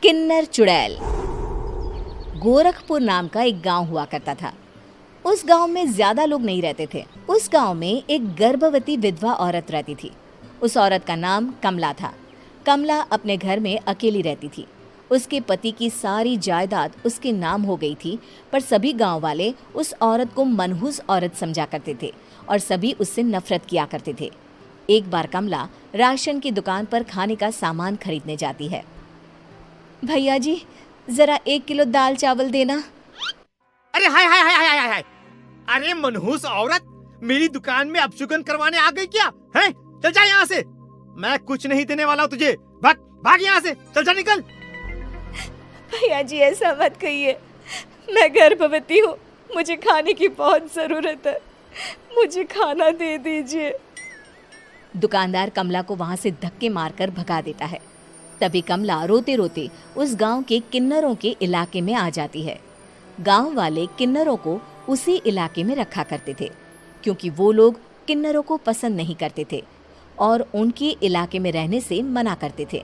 किन्नर चुड़ैल। गोरखपुर नाम का एक गांव हुआ करता था। उस गांव में ज्यादा लोग नहीं रहते थे। उस गांव में एक गर्भवती विधवा औरत रहती थी। उस औरत का नाम कमला था। कमला अपने घर में अकेली रहती थी। उसके पति की सारी जायदाद उसके नाम हो गई थी, पर सभी गांव वाले उस औरत को मनहूस औरत समझा करते थे और सभी उससे नफरत किया करते थे। एक बार कमला राशन की दुकान पर खाने का सामान खरीदने जाती है। भैया जी, जरा 1 किलो दाल चावल देना। अरे हाय हाय हाय हाय हाय हाय! अरे मनहूस औरत, मेरी दुकान में अपशुगन करवाने आ गई क्या? हैं? चल जा यहाँ से। मैं कुछ नहीं देने वाला हूँ तुझे। भाग भाग यहाँ से, चल जा, निकल। भैया जी, ऐसा मत कहिए। मैं गर्भवती हूँ, मुझे खाने की बहुत जरूरत है। मुझे खाना दे दीजिए। दुकानदार कमला को वहां से धक्के मारकर भगा देता है। तभी कमला रोते रोते उस गांव के किन्नरों के इलाके में आ जाती है। गांव वाले किन्नरों को उसी इलाके में रखा करते थे, क्योंकि वो लोग किन्नरों को पसंद नहीं करते थे और उनके इलाके में रहने से मना करते थे।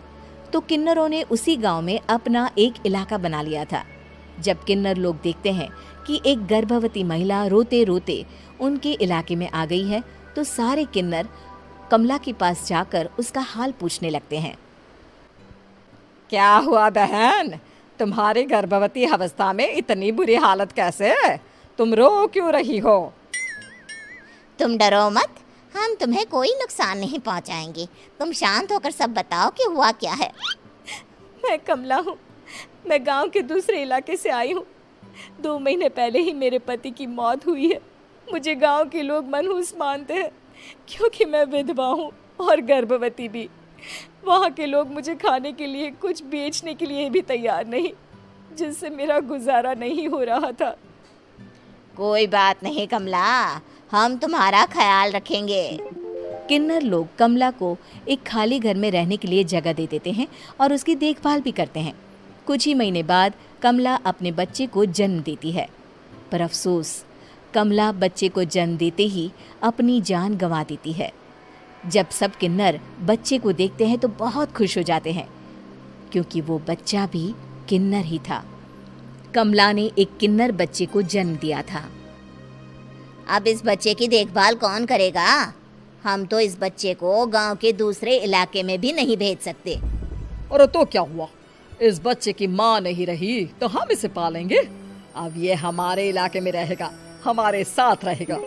तो किन्नरों ने उसी गांव में अपना एक इलाका बना लिया था। जब किन्नर लोग देखते हैं कि एक गर्भवती महिला रोते रोते उनके इलाके में आ गई है, तो सारे किन्नर कमला के पास जाकर उसका हाल पूछने लगते हैं। क्या हुआ बहन, तुम्हारी गर्भवती अवस्था में इतनी बुरी हालत कैसे है? तुम रो क्यों रही हो? तुम डरो मत, हम तुम्हें कोई नुकसान नहीं पहुंचाएंगे। तुम शांत होकर सब बताओ कि हुआ क्या है। मैं कमला हूँ। मैं गांव के दूसरे इलाके से आई हूँ। 2 महीने पहले ही मेरे पति की मौत हुई है। मुझे गांव के लोग मनहूस मानते हैं, क्योंकि मैं विधवा हूँ और गर्भवती भी। वहाँ के लोग मुझे खाने के लिए कुछ बेचने के लिए भी तैयार नहीं, जिससे मेरा गुजारा नहीं हो रहा था। कोई बात नहीं कमला, हम तुम्हारा ख्याल रखेंगे। किन्नर लोग कमला को एक खाली घर में रहने के लिए जगह दे देते हैं और उसकी देखभाल भी करते हैं। कुछ ही महीने बाद कमला अपने बच्चे को जन्म देती है, पर अफसोस, कमला बच्चे को जन्म देते ही अपनी जान गंवा देती है। जब सब किन्नर बच्चे को देखते हैं तो बहुत खुश हो जाते हैं, क्योंकि वो बच्चा भी किन्नर ही था। कमला ने एक किन्नर बच्चे को जन्म दिया था। अब इस बच्चे की देखभाल कौन करेगा? हम तो इस बच्चे को गांव के दूसरे इलाके में भी नहीं भेज सकते। और तो क्या हुआ, इस बच्चे की माँ नहीं रही तो हम इसे पालेंगे। अब ये हमारे इलाके में रहेगा, हमारे साथ रहेगा।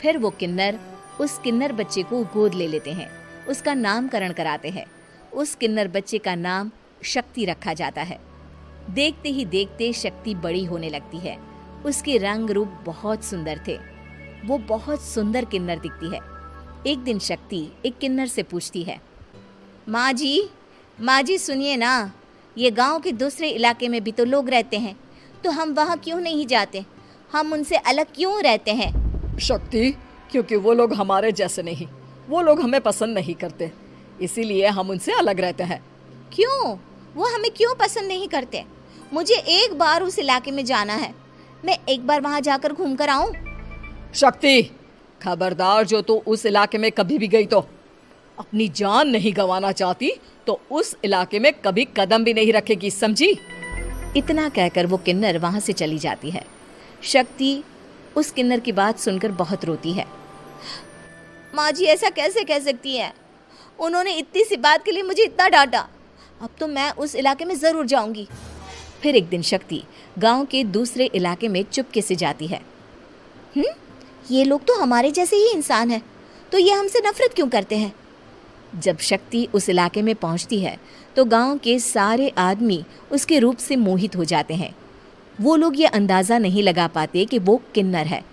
फिर वो किन्नर उस किन्नर बच्चे को गोद ले लेते हैं, उसका नामकरण कराते हैं। उस किन्नर बच्चे का नाम शक्ति रखा जाता है। देखते ही देखते शक्ति बड़ी होने लगती है। उसके रंग रूप बहुत सुंदर थे। वो बहुत सुंदर किन्नर दिखती है। एक दिन शक्ति एक किन्नर से पूछती है, माँ जी सुनिए ना, ये गांव के दूसरे इलाके में भी तो लोग रहते हैं, तो हम वहाँ क्यों नहीं जाते? हम उनसे अलग क्यों रहते हैं? शक्ति, क्योंकि वो लोग हमारे जैसे नहीं, वो लोग हमें पसंद नहीं करते, इसीलिए हम उनसे अलग रहते हैं। क्यों? वो हमें क्यों पसंद नहीं करते? मुझे एक बार उस इलाके में जाना है। मैं एक बार वहाँ जाकर घूम कर आऊँ। शक्ति, खबरदार, जो तू उस इलाके में कभी भी गई तो अपनी जान नहीं गंवाना चाहती तो उस इलाके में कभी कदम भी नहीं रखेगी, समझी? इतना कहकर वो किन्नर वहाँ से चली जाती है। शक्ति उस किन्नर की बात सुनकर बहुत रोती है। माँ जी, ऐसा कैसे कह सकती हैं? उन्होंने इतनी सी बात के लिए मुझे इतना डांटा। अब तो मैं उस इलाके में ज़रूर जाऊंगी। फिर एक दिन शक्ति गांव के दूसरे इलाके में चुपके से जाती है। ये लोग तो हमारे जैसे ही इंसान हैं, तो ये हमसे नफरत क्यों करते हैं? जब शक्ति उस इलाके में पहुंचती है तो गांव के सारे आदमी उसके रूप से मोहित हो जाते हैं। वो लोग ये अंदाज़ा नहीं लगा पाते कि वो किन्नर है।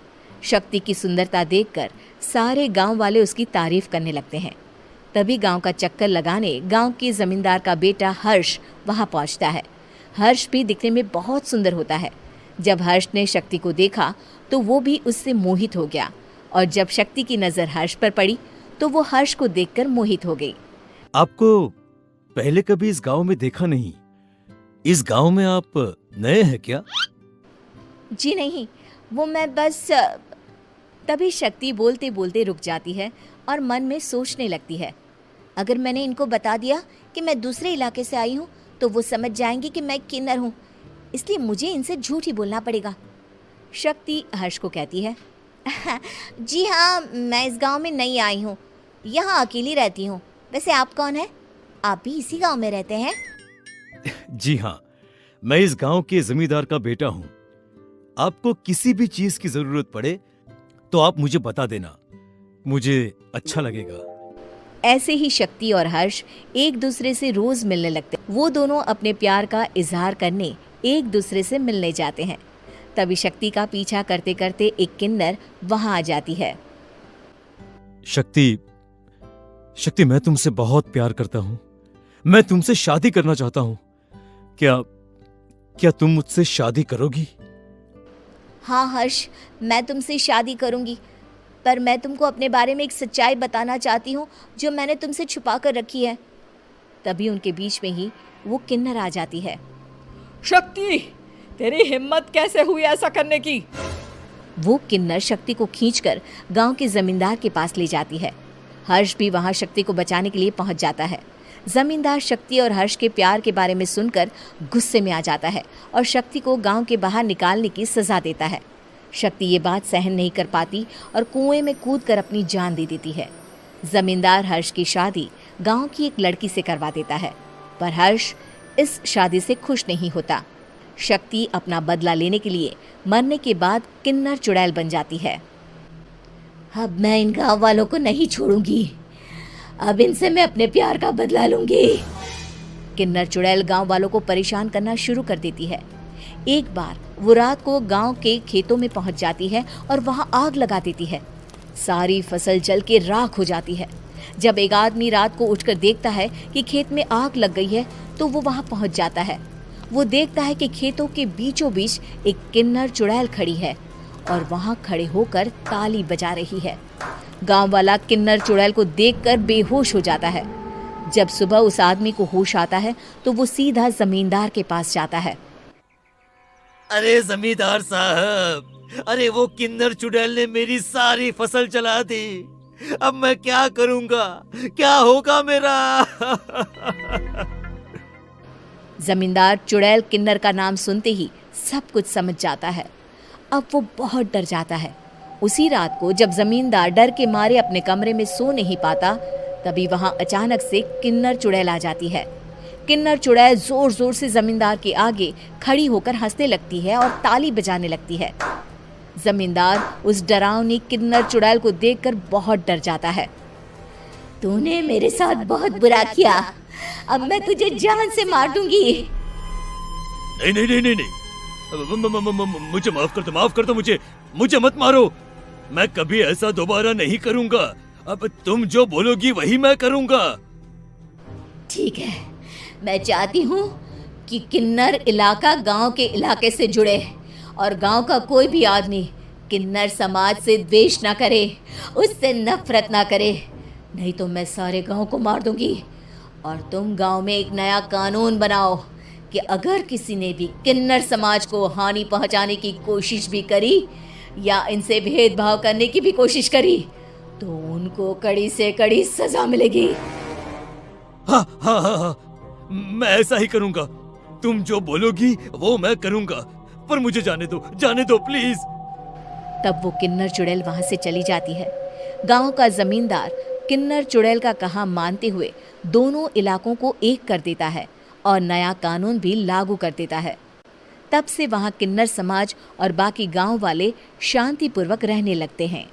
शक्ति की सुंदरता देखकर सारे गांव वाले उसकी तारीफ करने लगते हैं। तभी गांव का चक्कर लगाने गांव के जमींदार का बेटा हर्ष वहां पहुंचता है। हर्ष भी दिखने में बहुत सुंदर होता है। जब हर्ष ने शक्ति को देखा तो वो भी उससे मोहित हो गया, और जब शक्ति की नज़र हर्ष पर पड़ी तो वो हर्ष को देखकर मोहित हो गई। आपको पहले कभी इस गांव में देखा नहीं। इस गांव में आप नए हैं क्या? जी नहीं, वो मैं बस। तभी शक्ति बोलते बोलते रुक जाती है और मन में सोचने लगती है, अगर मैंने इनको बता दिया कि मैं दूसरे इलाके से आई हूँ तो वो समझ जाएंगे कि मैं किन्नर हूँ, इसलिए मुझे इनसे झूठ ही बोलना पड़ेगा। शक्ति हर्ष को कहती है, जी हाँ, मैं इस गांव में नई आई हूँ, यहाँ अकेली रहती हूँ। वैसे आप कौन है? आप भी इसी गांव में रहते हैं? जी हाँ, मैं इस गांव के जमींदार का बेटा हूँ। आपको किसी भी चीज की जरूरत पड़े तो आप मुझे बता देना, मुझे अच्छा लगेगा। ऐसे ही शक्ति और हर्ष एक दूसरे से रोज मिलने लगते। वो दोनों अपने प्यार का इजहार करने एक दूसरे से मिलने जाते हैं। तभी शक्ति का पीछा करते करते एक किन्नर वहां आ जाती है। शक्ति, मैं तुमसे बहुत प्यार करता हूँ। मैं तुमसे शादी करना चाहता हूँ। क्या तुम मुझसे शादी करोगी? हाँ हर्ष, मैं तुमसे शादी करूँगी, पर मैं तुमको अपने बारे में एक सच्चाई बताना चाहती हूँ जो मैंने तुमसे छुपा कर रखी है। तभी उनके बीच में ही वो किन्नर आ जाती है। शक्ति, तेरी हिम्मत कैसे हुई ऐसा करने की? वो किन्नर शक्ति को खींचकर गांव के जमींदार के पास ले जाती है। हर्ष भी वहां शक्ति को बचाने के लिए पहुंच जाता है। जमींदार शक्ति और हर्ष के प्यार के बारे में सुनकर गुस्से में आ जाता है और शक्ति को गांव के बाहर निकालने की सजा देता है। शक्ति ये बात सहन नहीं कर पाती और कुएं में कूदकर अपनी जान दे देती है। जमींदार हर्ष की शादी गांव की एक लड़की से करवा देता है, पर हर्ष इस शादी से खुश नहीं होता। शक्ति अपना बदला लेने के लिए मरने के बाद किन्नर चुड़ैल बन जाती है। अब मैं इन गाँव वालों को नहीं छोड़ूंगी, अब इनसे मैं अपने प्यार का बदला लूंगी। किन्नर चुड़ैल गांव वालों को परेशान करना शुरू कर देती है। एक बार वो रात को गांव के खेतों में पहुंच जाती है और वहां आग लगा देती है। सारी फसल जल के राख हो जाती है। जब एक आदमी रात को उठकर देखता है कि खेत में आग लग गई है तो वो वहां पहुंच जाता है। वो देखता है कि खेतों के बीचों बीच एक किन्नर चुड़ैल खड़ी है और वहां खड़े होकर ताली बजा रही है। गांव वाला किन्नर चुड़ैल को देखकर बेहोश हो जाता है। जब सुबह उस आदमी को होश आता है तो वो सीधा जमींदार के पास जाता है। अरे जमींदार साहब, अरे वो किन्नर चुड़ैल ने मेरी सारी फसल जला दी। अब मैं क्या करूंगा? क्या होगा मेरा? जमींदार चुड़ैल किन्नर का नाम सुनते ही सब कुछ समझ जाता है। अब वो बहुत डर जाता है। उसी रात को जब जमींदार डर के मारे अपने कमरे में सो नहीं पाता, तभी वहां अचानक से किन्नर चुड़ैल आ जाती है। किन्नर चुड़ैल जोर जोर से जमींदार के आगे खड़ी होकर हंसने लगती है और ताली बजाने लगती है। जमींदार उस डरावनी किन्नर चुड़ैल को देखकर बहुत डर जाता है। तूने मेरे साथ बहुत बुरा किया, अब मैं तुझे जान से मार दूंगी। नहीं नहीं नहीं नहीं नहीं, मुझे माफ कर दो, मुझे मत मारो। मैं कभी ऐसा दोबारा नहीं करूंगा। अब तुम जो बोलोगी वही मैं करूंगा। ठीक है, मैं चाहती हूँ कि किन्नर इलाका गांव के इलाके से जुड़े और गांव का कोई भी आदमी किन्नर समाज से द्वेष ना करे, उससे नफरत ना करे, नहीं तो मैं सारे गांव को मार दूंगी। और तुम गांव में एक नया कानून बनाओ कि अगर किसी ने भी किन्नर समाज को हानि पहुंचाने की कोशिश भी करी या इनसे भेदभाव करने की भी कोशिश करी तो उनको कड़ी से कड़ी सजा मिलेगी। हाँ हाँ हाँ हाँ, मैं ऐसा ही करूंगा। तुम जो बोलोगी वो मैं करूंगा, पर मुझे जाने दो प्लीज। तब वो किन्नर चुड़ैल वहां से चली जाती है। गांव का जमींदार किन्नर चुड़ैल का कहा मानते हुए दोनों इलाकों को एक कर देता है और नया कानून भी लागू कर देता है। तब से वहां किन्नर समाज और बाकी गांव वाले शांतिपूर्वक रहने लगते हैं।